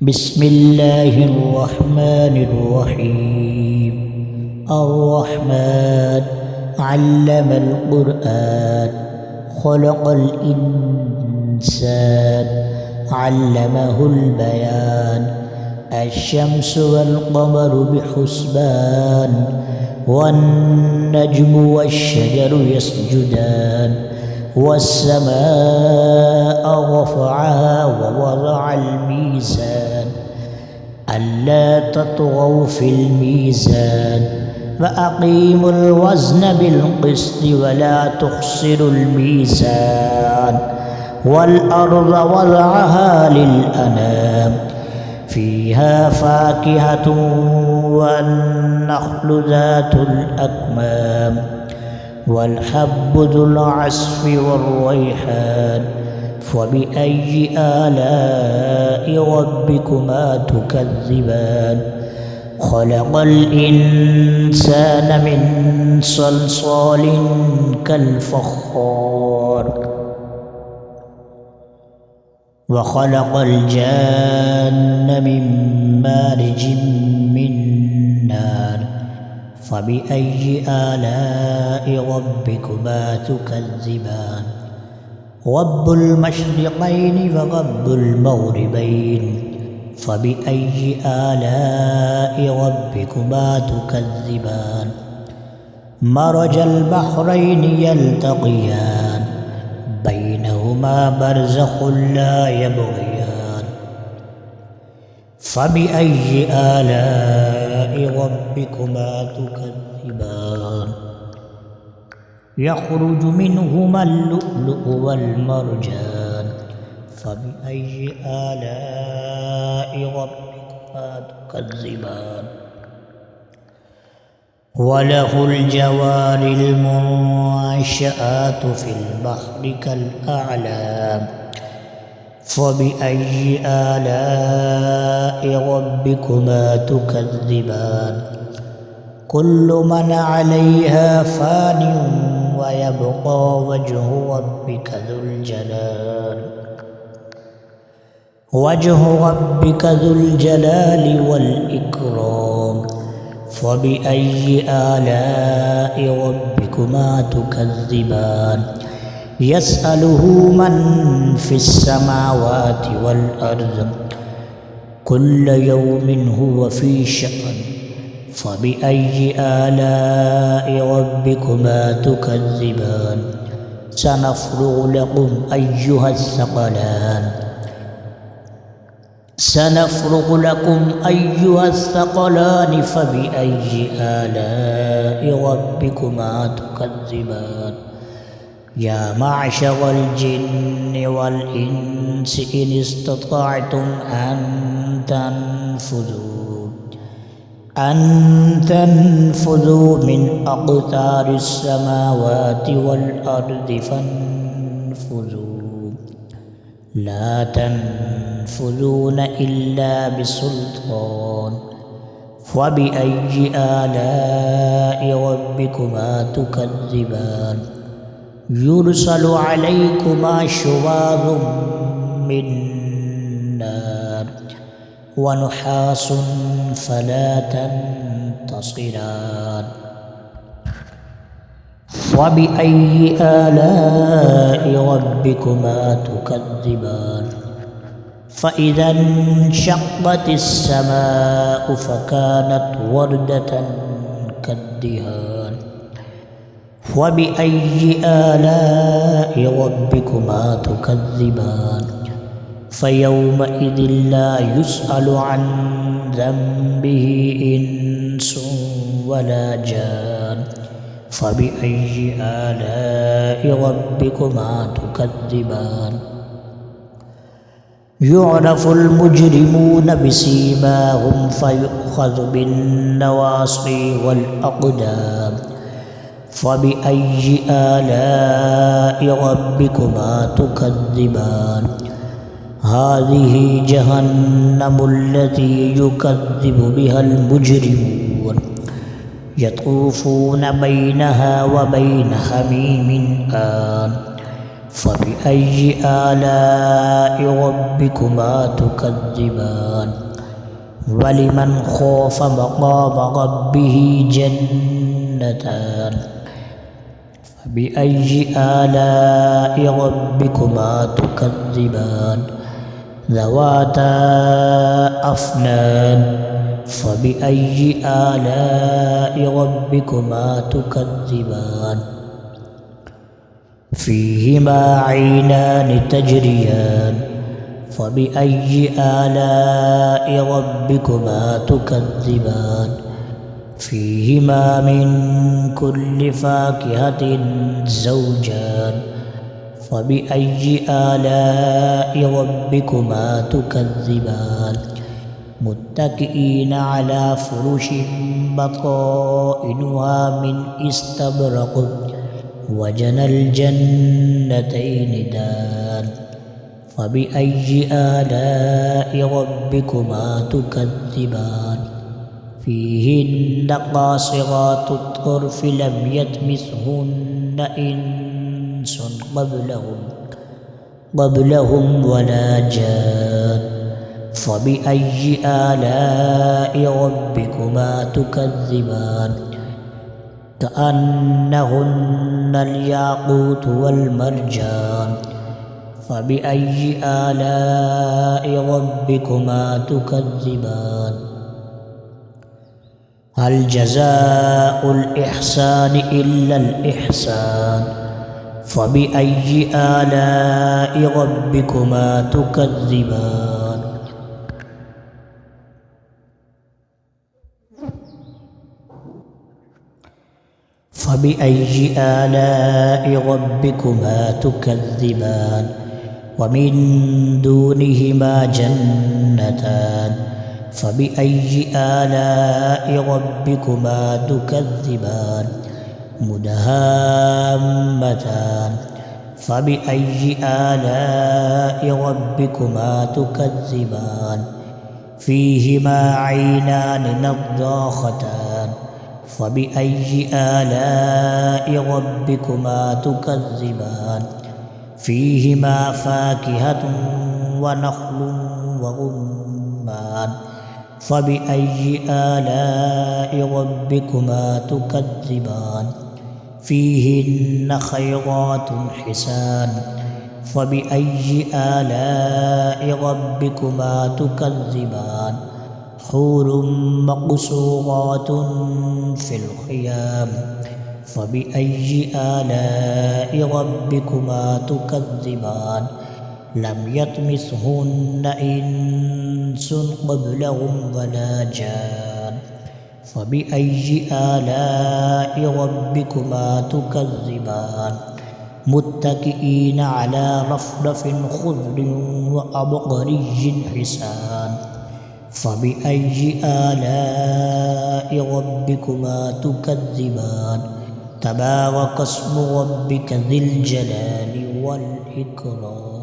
بسم الله الرحمن الرحيم. الرحمن علم القرآن خلق الإنسان علمه البيان. الشمس والقمر بحسبان والنجم والشجر يسجدان والسماء رفعها ووضع الميزان ألا تطغوا في الميزان فأقيموا الوزن بالقسط ولا تخسروا الميزان والأرض وضعها للأنام فيها فاكهة والنخل ذات الأكمام والحب ذو العصف والريحان فبأي آلاء ربكما تكذبان. خلق الإنسان من صلصال كالفخار وخلق الجان من مارج من نار فبأي آلاء ربكما تكذبان. رب المشرقين ورب المغربين فبأي آلاء ربكما تكذبان. مرج البحرين يلتقيان بينهما برزخ لا يبغيان فبأي آلاء ربكما تكذبان. يخرج منهما اللؤلؤ والمرجان فبأي آلاء ربكما تكذبان. وله الجوار المنشآت في البحر كالأعلام فبأي آلاء ربكما تكذبان. كل من عليها فان ويبقى وجه ربك ذو الجلال والإكرام فبأي آلاء ربكما تكذبان. يسأله من في السماوات والأرض كل يوم هو في شأن فبأي آلاء ربكما تكذبان. سنفرغ لكم أيها الثقلان فبأي آلاء ربكما تكذبان. يا معشر الجن والإنس إن استطعتم أن تنفذوا من أقطار السماوات والأرض فانفذوا لا تنفذون إلا بسلطان فبأي آلاء ربكما تكذبان. يرسل عليكما شواظ من نار ونحاس فلا تنتصران فبأي آلاء ربكما تكذبان. فإذا انشقت السماء فكانت وردة كالدهان فبأي آلاء ربكما تكذبان. فيومئذ لا يسأل عن ذنبه إنس ولا جان فبأي آلاء ربكما تكذبان. يعرف المجرمون بسيماهم فيؤخذ بالنواصي والأقدام فبأي آلاء ربكما تكذبان. هذه جهنم التي يكذب بها المجرمون يطوفون بينها وبين حميم آن فبأي آلاء ربكما تكذبان ولمن خاف مقام ربه جنتان فبأي آلاء ربكما تكذبان ذواتا أفنان فبأي آلاء ربكما تكذبان فيهما عينان تجريان فبأي آلاء ربكما تكذبان فيهما من كل فاكهة زوجان فبأي آلاء ربكما تكذبان متكئين على فرش بطائنها من استبرق وجنى الجنتين دان فبأي آلاء ربكما تكذبان فيهن قاصرات الطرف لم يطمثهن إنس قبلهم ولا جان فبأي آلاء ربكما تكذبان كأنهن الياقوت والمرجان فبأي آلاء ربكما تكذبان هل جزاء الإحسان إلا الإحسان فبأي آلاء ربكما تكذبان فبأي آلاء ربكما تكذبان ومن دونهما جنتان فبأي آلاء ربكما تكذبان مدهامتان فبأي آلاء ربكما تكذبان فيهما عينان نضاختان فبأي آلاء ربكما تكذبان فيهما فاكهة ونخل ورمان فبأي آلاء ربكما تكذبان فيهن خيرات حسان فبأي آلاء ربكما تكذبان حور مقصورات في الخيام فبأي آلاء ربكما تكذبان لم يطمثهن إنس قبلهم ولا جان فبأي آلاء ربكما تكذبان متكئين على رفرف خضر وعبقري حسان فبأي آلاء ربكما تكذبان تبارك اسم ربك ذي الجلال والإكرام.